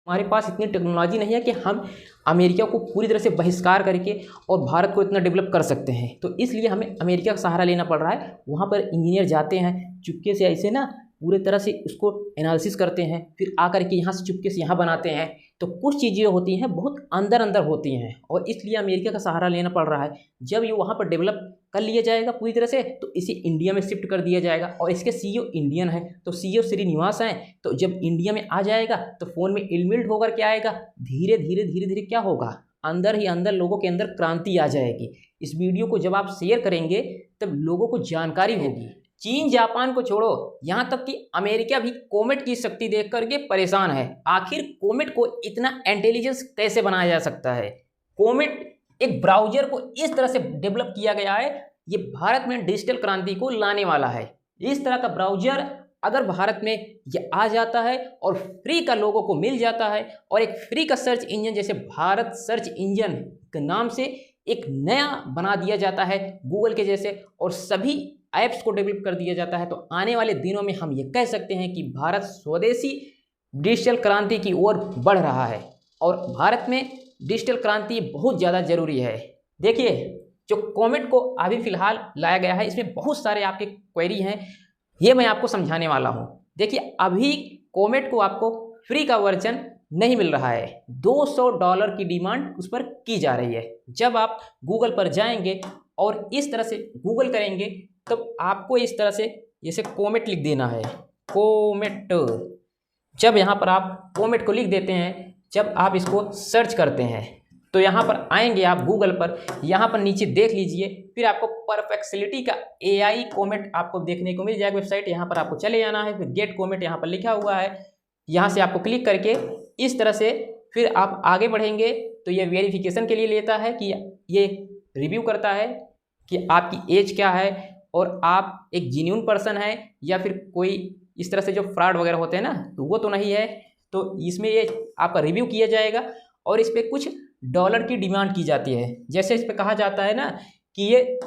हमारे पास इतनी टेक्नोलॉजी नहीं है कि हम अमेरिका को पूरी तरह से बहिष्कार करके और भारत को इतना डेवलप कर सकते हैं। तो इसलिए हमें अमेरिका का सहारा लेना पड़ रहा है। वहाँ पर इंजीनियर जाते हैं, चुपके से ऐसे ना पूरे तरह से उसको एनालिसिस करते हैं, फिर आकर के यहाँ से चुपके से यहाँ बनाते हैं। तो कुछ चीज़ें होती हैं बहुत अंदर अंदर होती हैं, और इसलिए अमेरिका का सहारा लेना पड़ रहा है। जब ये वहाँ पर डेवलप कर लिया जाएगा पूरी तरह से, तो इसे इंडिया में शिफ्ट कर दिया जाएगा। और इसके सीईओ इंडियन है, तो सीईओ श्रीनिवास हैं। तो जब इंडिया में आ जाएगा तो फ़ोन में इनबिल्ट होकर क्या आएगा, धीरे धीरे क्या होगा, अंदर ही अंदर लोगों के अंदर क्रांति आ जाएगी। इस वीडियो को जब आप शेयर करेंगे तब लोगों को जानकारी होगी। चीन जापान को छोड़ो, यहाँ तक कि अमेरिका भी कोमेट की शक्ति देख करके परेशान है। आखिर कोमेट को इतना इंटेलिजेंस कैसे बनाया जा सकता है। कोमेट एक ब्राउजर को इस तरह से डेवलप किया गया है, ये भारत में डिजिटल क्रांति को लाने वाला है। इस तरह का ब्राउजर अगर भारत में ये आ जाता है और फ्री का लोगों को मिल जाता है, और एक फ्री का सर्च इंजन जैसे भारत सर्च इंजन के नाम से एक नया बना दिया जाता है गूगल के जैसे, और सभी ऐप्स को डेवलप कर दिया जाता है, तो आने वाले दिनों में हम ये कह सकते हैं कि भारत स्वदेशी डिजिटल क्रांति की ओर बढ़ रहा है। और भारत में डिजिटल क्रांति बहुत ज़्यादा ज़रूरी है। देखिए, जो कोमेट को अभी फ़िलहाल लाया गया है, इसमें बहुत सारे आपके क्वेरी हैं, ये मैं आपको समझाने वाला हूँ। देखिए, अभी कोमेट को आपको फ्री का वर्जन नहीं मिल रहा है, $200 की डिमांड उस पर की जा रही है। जब आप गूगल पर जाएंगे और इस तरह से गूगल करेंगे, तब आपको इस तरह से जैसे कोमेट लिख देना है, कोमेट। जब यहाँ पर आप कोमेट को लिख देते हैं, जब आप इसको सर्च करते हैं, तो यहाँ पर आएंगे आप गूगल पर, यहाँ पर नीचे देख लीजिए, फिर आपको परफेक्सिलिटी का AI कोमेट आपको देखने को मिल जाएगा वेबसाइट। यहाँ पर आपको चले जाना है, फिर गेट कोमेट यहाँ पर लिखा हुआ है, यहाँ से आपको क्लिक करके इस तरह से फिर आप आगे बढ़ेंगे। तो ये वेरिफिकेशन के लिए लेता है कि ये रिव्यू करता है कि आपकी एज क्या है, और आप एक जेन्युइन पर्सन है या फिर कोई इस तरह से जो फ्रॉड वगैरह होते हैं ना, तो वो तो नहीं है। तो इसमें ये आपका रिव्यू किया जाएगा, और इस पर कुछ डॉलर की डिमांड की जाती है। जैसे इस पर कहा जाता है ना कि ये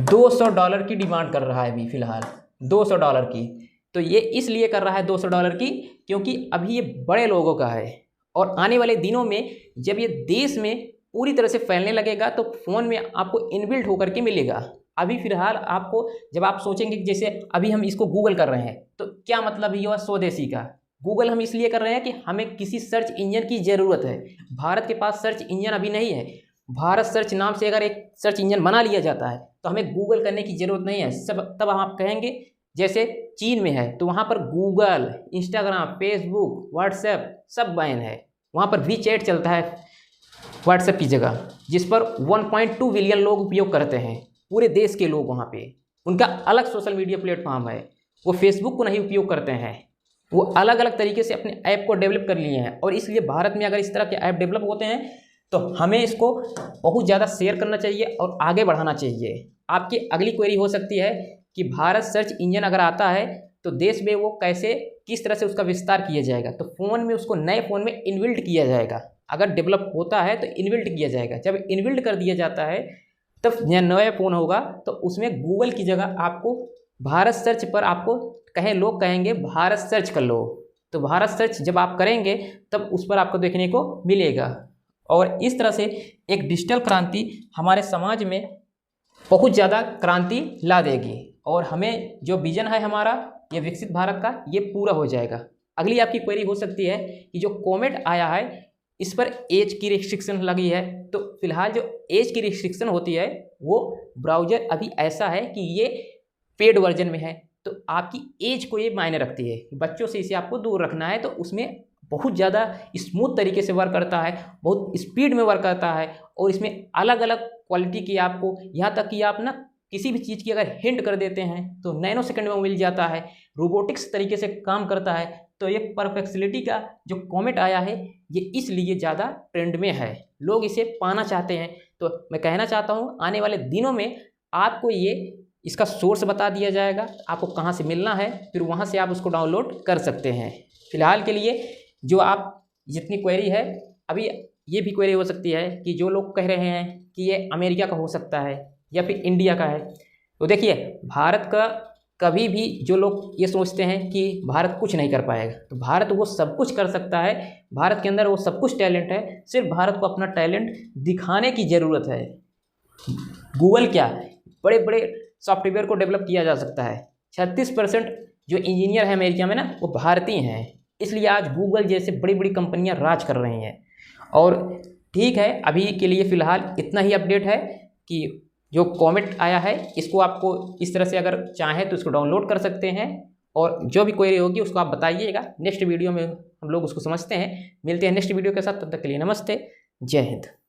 $200 की डिमांड कर रहा है अभी फ़िलहाल, $200 की। तो ये इसलिए कर रहा है $200 की, क्योंकि अभी ये बड़े लोगों का है, और आने वाले दिनों में जब ये देश में पूरी तरह से फैलने लगेगा तो फ़ोन में आपको इनबिल्ट होकर के मिलेगा। अभी फ़िलहाल आपको जब आप सोचेंगे कि जैसे अभी हम इसको गूगल कर रहे हैं, तो क्या मतलब ये हुआ स्वदेशी का। गूगल हम इसलिए कर रहे हैं कि हमें किसी सर्च इंजन की ज़रूरत है। भारत के पास सर्च इंजन अभी नहीं है। भारत सर्च नाम से अगर एक सर्च इंजन बना लिया जाता है तो हमें गूगल करने की ज़रूरत नहीं है। सब तब आप कहेंगे जैसे चीन में है तो वहाँ पर गूगल, इंस्टाग्राम, फेसबुक, व्हाट्सएप सब बैन है। वहाँ पर वी चैट चलता है व्हाट्सएप की जगह, जिस पर 1.2 बिलियन लोग उपयोग करते हैं, पूरे देश के लोग। वहाँ पे उनका अलग सोशल मीडिया प्लेटफॉर्म है, वो फेसबुक को नहीं उपयोग करते हैं। वो अलग अलग तरीके से अपने ऐप को डेवलप कर लिए हैं, और इसलिए भारत में अगर इस तरह के ऐप डेवलप होते हैं तो हमें इसको बहुत ज़्यादा शेयर करना चाहिए और आगे बढ़ाना चाहिए। आपकी अगली क्वेरी हो सकती है कि भारत सर्च इंजन अगर आता है तो देश में वो कैसे, किस तरह से उसका विस्तार किया जाएगा। तो फ़ोन में उसको नए फ़ोन में इनबिल्ट किया जाएगा। अगर डेवलप होता है तो इनबिल्ट किया जाएगा। जब इनबिल्ट कर दिया जाता है तब नया फ़ोन होगा तो उसमें गूगल की जगह आपको भारत सर्च पर आपको लोग कहेंगे भारत सर्च कर लो। तो भारत सर्च जब आप करेंगे तब उस पर आपको देखने को मिलेगा। और इस तरह से एक डिजिटल क्रांति हमारे समाज में बहुत ज़्यादा क्रांति ला देगी, और हमें जो विजन है हमारा ये विकसित भारत का, ये पूरा हो जाएगा। अगली आपकी क्वेरी हो सकती है कि जो कोमेट आया है इस पर एज की रिस्ट्रिक्शन लगी है। तो फिलहाल जो एज की रिस्ट्रिक्शन होती है वो ब्राउज़र अभी ऐसा है कि ये पेड वर्जन में है, तो आपकी एज को ये मायने रखती है। बच्चों से इसे आपको दूर रखना है, तो उसमें बहुत ज़्यादा स्मूथ तरीके से वर्क करता है, बहुत स्पीड में वर्क करता है, और इसमें अलग अलग क्वालिटी की आपको, यहाँ तक कि आप ना किसी भी चीज़ की अगर हिंट कर देते हैं तो नैनो सेकंड में मिल जाता है, रोबोटिक्स तरीके से काम करता है। तो ये परफेक्सिलिटी का जो कोमेट आया है ये इसलिए ज़्यादा ट्रेंड में है, लोग इसे पाना चाहते हैं। तो मैं कहना चाहता हूँ आने वाले दिनों में आपको ये इसका सोर्स बता दिया जाएगा, आपको कहाँ से मिलना है, फिर वहाँ से आप उसको डाउनलोड कर सकते हैं। फिलहाल के लिए जो आप जितनी क्वेरी है, अभी ये भी क्वेरी हो सकती है कि जो लोग कह रहे हैं कि ये अमेरिका का हो सकता है या फिर इंडिया का है। तो देखिए, भारत का कभी भी जो लोग ये सोचते हैं कि भारत कुछ नहीं कर पाएगा, तो भारत वो सब कुछ कर सकता है। भारत के अंदर वो सब कुछ टैलेंट है, सिर्फ भारत को अपना टैलेंट दिखाने की ज़रूरत है। गूगल क्या, बड़े बड़े सॉफ्टवेयर को डेवलप किया जा सकता है। 36% जो इंजीनियर है अमेरिका में ना, वो भारतीय हैं। इसलिए आज गूगल जैसे बड़ी बड़ी कंपनियां राज कर रही हैं। और ठीक है, अभी के लिए फ़िलहाल इतना ही अपडेट है कि जो कमेंट आया है इसको आपको इस तरह से अगर चाहें तो इसको डाउनलोड कर सकते हैं, और जो भी क्वेरी होगी उसको आप बताइएगा। नेक्स्ट वीडियो में हम लोग उसको समझते हैं। मिलते हैं नेक्स्ट वीडियो के साथ, तब तक के लिए नमस्ते, जय हिंद।